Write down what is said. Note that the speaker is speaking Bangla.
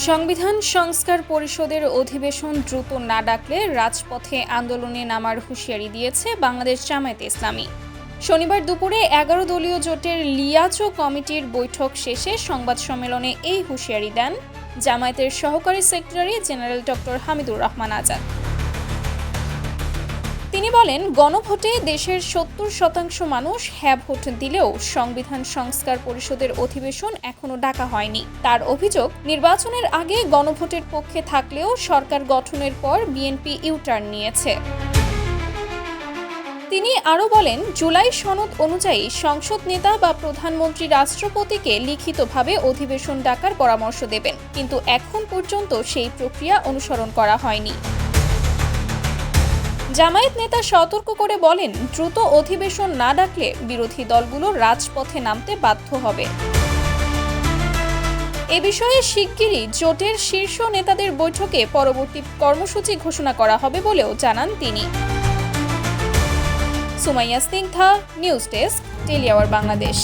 সংবিধান সংস্কার পরিষদের অধিবেশন দ্রুত না ডাকলে রাজপথে আন্দোলনে নামার হুঁশিয়ারি দিয়েছে বাংলাদেশ জামায়াতে ইসলামী। শনিবার দুপুরে 11 দলীয় জোটের লিয়াজো কমিটির বৈঠক শেষে সংবাদ সম্মেলনে এই হুঁশিয়ারি দেন জামায়াতের সহকারী secretary general doctor Hamidur Rahman Azad. তিনি বলেন, গণভোটে দেশের 70% মানুষ হ্যাঁ ভোট দিলেও সংবিধান সংস্কার পরিষদের অধিবেশন এখনো ডাকা হয়নি। তার অভিযোগ, নির্বাচনের আগে গণভোটের পক্ষে থাকলেও সরকার গঠনের পর বিএনপি ইউটার্ন নিয়েছে। তিনি আরও বলেন, জুলাই সনদ অনুযায়ী সংসদ নেতা বা প্রধানমন্ত্রী রাষ্ট্রপতিকে লিখিতভাবে অধিবেশন ডাকার পরামর্শ দেবেন, কিন্তু এখন পর্যন্ত সেই প্রক্রিয়া অনুসরণ করা হয়নি। জামায়াত নেতা সতর্ক করে বলেন, দ্রুত অধিবেশন না ডাকলে বিরোধী দলগুলো রাজপথে নামতে বাধ্য হবে। এ বিষয়ে শিগগিরই জোটের শীর্ষ নেতাদের বৈঠকে পরবর্তী কর্মসূচি ঘোষণা করা হবে বলেও জানান তিনি। Sumaiya Snigdha, news desk, tele hour Bangladesh.